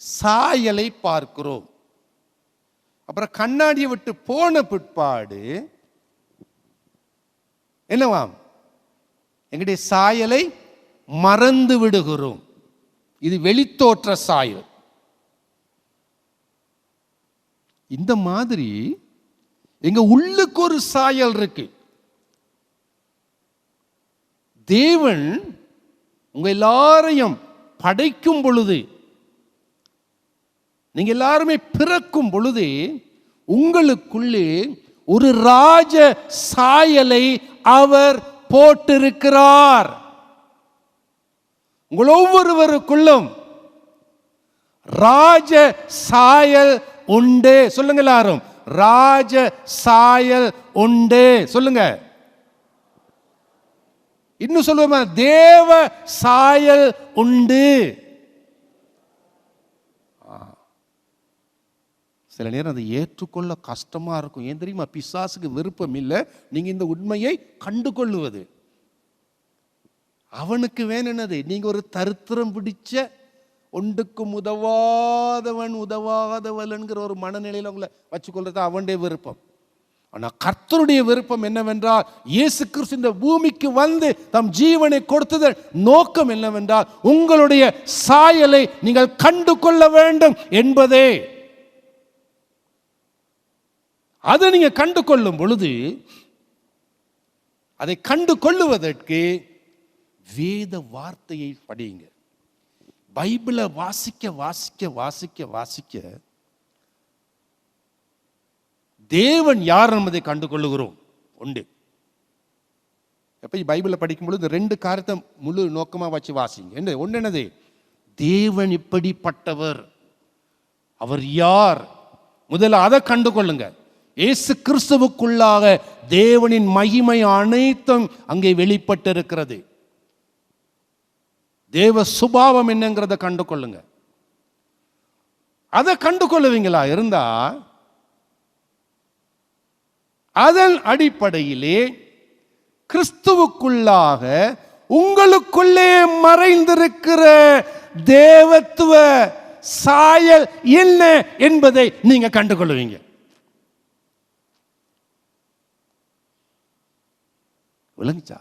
சாயலை பார்க்கிறோம். அப்புறம் கண்ணாடியை விட்டு போன பிற்பாடு என்னவாம்? எங்களுடைய சாயலை மறந்து விடுகிறோம். இது வெளித்தோற்ற சாயல். இந்த மாதிரி எங்க உள்ளுக்கு ஒரு சாயல் இருக்கு. தேவன் உங்க எல்லாரையும் படைக்கும் பொழுது, நீங்க எல்லாருமே பிறக்கும் பொழுது உங்களுக்குள்ளே ஒரு ராஜ சாயலை அவர் போட்டிருக்கிறார். உங்கள் ஒவ்வொருவருக்குள்ளும் ராஜ சாயல் உண்டு. சொல்லுங்க எல்லாரும், ராஜ சாயல் உண்டு. சொல்லுங்க. இன்னும் சொல்லுவோமா, தேவ சாயல் உண்டு. சில நேரம் அதை ஏற்றுக்கொள்ள கஷ்டமா இருக்கும். ஏன் தெரியுமா? பிசாசுக்கு விருப்பம் இல்லை நீங்க இந்த உண்மையை கண்டு கொள்ளுவது. அவனுக்கு வேணுனது நீங்க ஒரு தரித்திரம் பிடிச்ச ஒன்றுக்கும் உதவாதவன்கிற ஒரு மனநிலையில் உங்களை வச்சுக்கொள்றது அவனுடைய விருப்பம். ஆனால் கர்த்தருடைய விருப்பம் என்னவென்றால், இயேசு கிறிஸ்து இந்த பூமிக்கு வந்து தம் ஜீவனை கொடுத்ததன் நோக்கம் என்னவென்றால், உங்களுடைய சாயலை நீங்கள் கண்டு கொள்ள வேண்டும் என்பதே. அதை நீங்க கண்டு கொள்ளும் பொழுது, அதை கண்டு கொள்ளுவதற்கு வேத வார்த்தையை படியுங்க. பைபிளை வாசிக்க வாசிக்க வாசிக்க வாசிக்க தேவன் யார் என்பதை கண்டு கொள்ளுகிறோம். உண்டு. எப்ப பைபிளை படிக்கும் பொழுது ரெண்டு காரியத்தை முழு நோக்கமா வச்சு வாசிங்க. ஒன்று என்னது? தேவன் இப்படிப்பட்டவர், அவர் யார், முதல்ல அதை கண்டு கொள்ளுங்க. இயேசு கிறிஸ்துவுக்குள்ளாக தேவனின் மகிமை அனைத்தும் அங்கே வெளிப்பட்டிருக்கிறது. தேவ சுபாவம் என்னங்கிறத கண்டு கொள்ளுங்க. அதை கண்டு கொள்ளுவீங்களா இருந்தா அதன் அடிப்படையிலே கிறிஸ்துவுக்குள்ளாக உங்களுக்குள்ளே மறைந்திருக்கிற தேவத்துவ சாயல் என்ன என்பதை நீங்க கண்டு கொள்ளுவீங்க. விளங்குச்சா?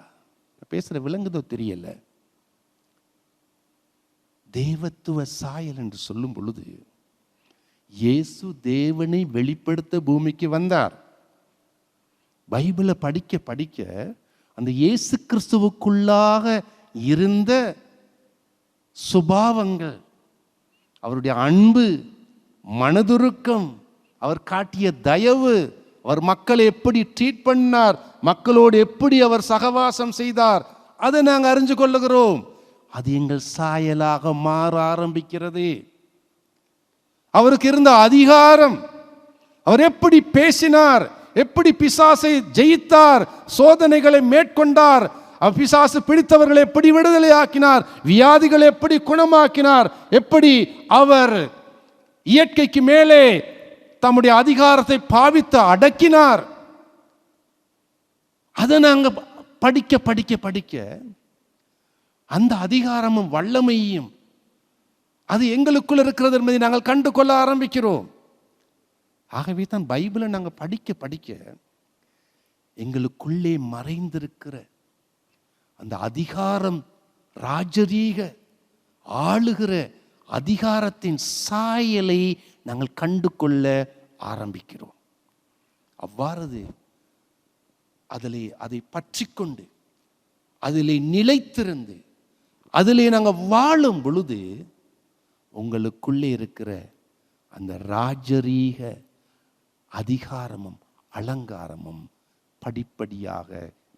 பேசுற விளங்குதோ தெரியல. தேவத்துவ சாயல் என்று சொல்லும் பொழுது, இயேசு தேவனை வெளிப்படுத்த பூமிக்கு வந்தார். பைபிளை படிக்க படிக்க அந்த இயேசு கிறிஸ்துவுக்குள்ளாக இருந்த சுபாவங்கள், அவருடைய அன்பு, மனதுருக்கம், அவர் காட்டிய தயவு, அவர் மக்களை எப்படி ட்ரீட் பண்ணார், மக்களோடு எப்படி அவர் சகவாசம் செய்தார், அதை நாங்கள் அறிஞ்சு கொள்ளுகிறோம். அது எங்கள் சாயலாக மாற ஆரம்பிக்கிறது. அவருக்கு இருந்த அதிகாரம், அவர் எப்படி பேசினார், எப்படி பிசாசை ஜெயித்தார், சோதனைகளை மேற்கொண்டார், பிசாசு பிடித்தவர்களை எப்படி விடுதலை ஆக்கினார், வியாதிகளை எப்படி குணமாக்கினார், எப்படி அவர் இயற்கைக்கு மேலே தம்முடைய அதிகாரத்தை பாவித்து அடக்கினார். அதை நாங்கள் படிக்க படிக்க படிக்க அந்த அதிகாரமும் வல்லமையும் அது எங்களுக்குள் இருக்கிறது என்பதை நாங்கள் கண்டு கொள்ள ஆரம்பிக்கிறோம். ஆகவே தான் பைபிளை நாங்கள் படிக்க படிக்க எங்களுக்குள்ளே மறைந்திருக்கிற அந்த அதிகாரம், ராஜரீக ஆளுகிற அதிகாரத்தின் சாயலை நாங்கள் கண்டு கொள்ள ஆரம்பிக்கிறோம். அவ்வாறு அதை பற்றி கொண்டு அதிலே நிலைத்திருந்து அதிலே நாங்கள் வாழும் பொழுது உங்களுக்குள்ளே இருக்கிற அந்த ராஜரீக அதிகாரமும் அலங்காரமும் படிப்படியாக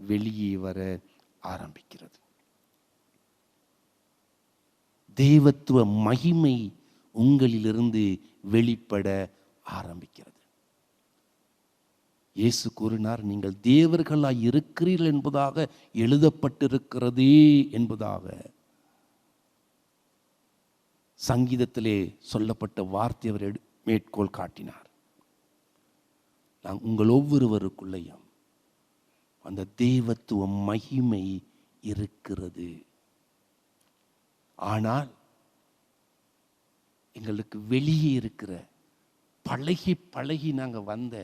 வெளியே வர ஆரம்பிக்கிறது. தேவத்துவ மகிமை உங்களிலிருந்து வெளிப்பட ஆரம்பிக்கிறது. இயேசு கூறினார், நீங்கள் தேவர்களாய் இருக்கிறீர்கள் என்பதாக எழுதப்பட்டிருக்கிறதே என்பதாக. சங்கீதத்திலே சொல்லப்பட்ட வார்த்தை அவர் மேற்கோள் காட்டினார். உங்கள் ஒவ்வொருவருக்குள்ளேயும் அந்த தேவத்துவ மகிமை இருக்கிறது. ஆனால் எங்களுக்கு வெளியே இருக்கிற பழகி பழகி நாங்கள் வந்த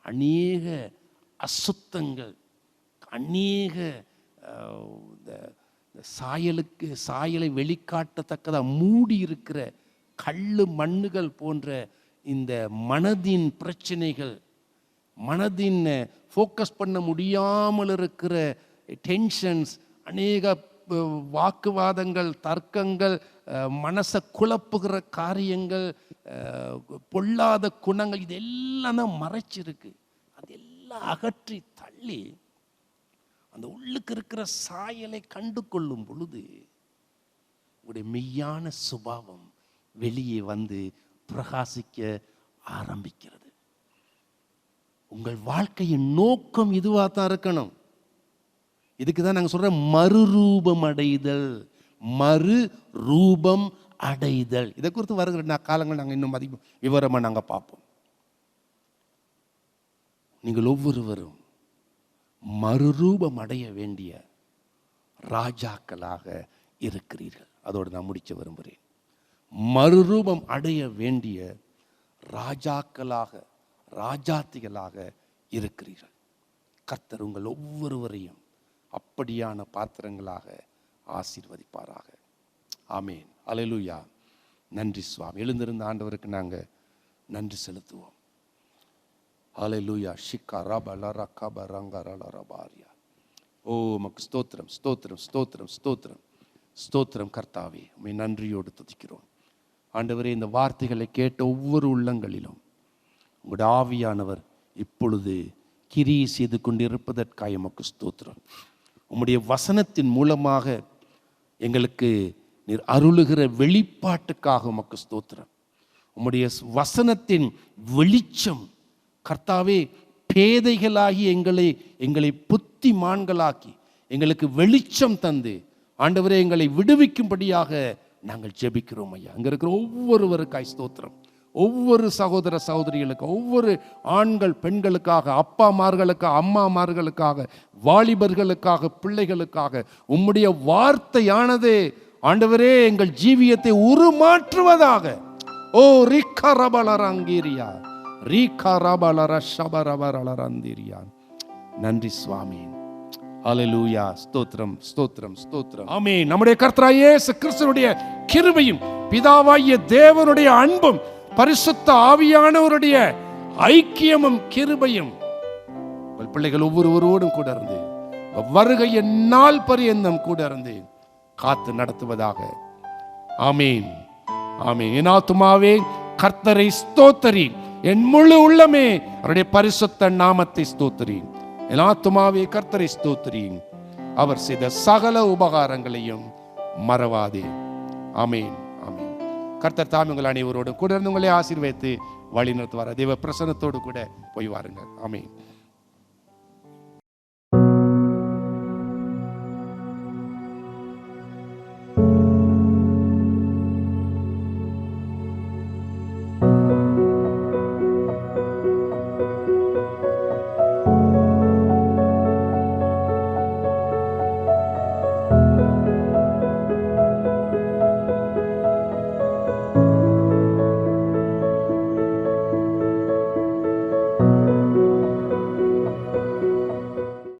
அநேக அசுத்தங்கள், அநேக சாயலை வெளிக்காட்டத்தக்கதாக மூடி இருக்கிற கல்லு மண்ணுகள் போன்ற இந்த மனதின் பிரச்சனைகள், மனதின் ஃபோக்கஸ் பண்ண முடியாமல் இருக்கிற டென்ஷன்ஸ், அநேக வாக்குவாதங்கள், தர்க்கங்கள், மனசை குழப்புகிற காரியங்கள், பொல்லாத குணங்கள், இதெல்லாம் தான் மறைச்சிருக்கு. அதெல்லாம் அகற்றி தள்ளி அந்த உள்ளுக்கு இருக்கிற சாயலை கண்டு கொள்ளும் பொழுது உங்களுடைய மெய்யான சுபாவம் வெளியே வந்து பிரகாசிக்க ஆரம்பிக்கிறது. உங்கள் வாழ்க்கையின் நோக்கம் இதுவாக தான் இருக்கணும். இதுக்கு தான் நாங்கள் சொல்ற மறுரூபம் அடைதல். மறுரூபம் அடைதல் இதை குறித்து வருகிற காலங்கள் நாங்கள் இன்னும் அதிகம் விவரமாக நாங்கள் பார்ப்போம். நீங்கள் ஒவ்வொருவரும் மறுரூபம் அடைய வேண்டிய ராஜாக்களாக இருக்கிறீர்கள். அதோடு நான் முடிக்க விரும்புகிறேன். மறுரூபம் அடைய வேண்டிய ராஜாக்களாக, ராஜாத்திகளாக இருக்கிறீர்கள். கர்த்தர் உங்கள் ஒவ்வொருவரையும் அப்படியான பாத்திரங்களாக ஆசீர்வதிப்பாராக. ஆமேன். அல்லேலூயா. நன்றி சுவாமி. எழுந்திருந்த ஆண்டவருக்கு நாங்கள் நன்றி செலுத்துவோம். அல்லேலூயா. ஷிக்கா ரபல ரகப ரங்கரல ரபாரியா. ஓ மக்கு ஸ்தோத்திரம், ஸ்தோத்திரம், ஸ்தோத்திரம், ஸ்தோத்திரம், ஸ்தோத்திரம். கர்த்தாவே, உம்மை நன்றியோடு துதிக்கிறோம். ஆண்டவரே, இந்த வார்த்தைகளை கேட்ட ஒவ்வொரு உள்ளங்களிலும் உங்களுடைய ஆவியானவர் இப்பொழுது கிரியை செய்து கொண்டிருப்பதற்காக உமக்கு ஸ்தோத்திரம். உம்முடைய வசனத்தின் மூலமாக எங்களுக்கு நீர் அருளுகிற வெளிப்பாட்டுக்காக உமக்கு ஸ்தோத்திரம். உம்முடைய வசனத்தின் வெளிச்சம் கர்த்தாவே, பேதைகளாகி எங்களை புத்திமான்களாக்கி எங்களுக்கு வெளிச்சம் தந்து ஆண்டவரே எங்களை விடுவிக்கும்படியாக நாங்கள் ஜெபிக்கிறோம் ஐயா. அங்கே இருக்கிற ஒவ்வொருவருக்காய் ஸ்தோத்திரம். ஒவ்வொரு சகோதர சகோதரிகளுக்கு, ஒவ்வொரு ஆண்கள் பெண்களுக்காக, அப்பாமார்களுக்காக, அம்மாமார்களுக்காக, வாலிபர்களுக்காக, பிள்ளைகளுக்காக உம்முடைய வார்த்தையானது ஆண்டவரே எங்கள் ஜீவியத்தை உருமாற்றுவதாக. ஓ ரிக்கா ரபலரங்கீரியா, ரீகா ரபலர ஷபரபரலரந்தீரியா. நன்றி சுவாமி. அல்லேலூயா. ஸ்தோத்திரம், ஸ்தோத்திரம், ஸ்தோத்திரம். ஆமென். நம்முடைய கர்த்தராகிய இயேசு கிறிஸ்துவினுடைய கிருபையும் பிதாவாகிய தேவனுடைய அன்பும் பரிசுத்த ஆவியானவருடைய ஐக்கியமும் கிருபையும் உங்கள் பிள்ளைகள் ஒவ்வொருவரோடும் கூட இருந்து வருகையின் நாள் பரியந்தம் கூட இருந்து காத்து நடத்துவதாக. ஆமேன். ஆமேன். என் ஆத்துமாவே கர்த்தரை ஸ்தோத்தரி, என் முழு உள்ளமே அவருடைய பரிசுத்த நாமத்தை ஸ்தோத்தரி. என் ஆத்துமாவே கர்த்தரை ஸ்தோத்திரி, அவர் செய்த சகல உபகாரங்களையும் மறவாதே. ஆமேன். ஆமேன். கர்த்தர் தாம் உங்கள் அனைவரோடு கூட இருந்து உங்களை ஆசீர்வதித்து வழி நடத்துவார். தேவ பிரசன்னத்தோடு கூட போய் வாருங்கள். ஆமேன்.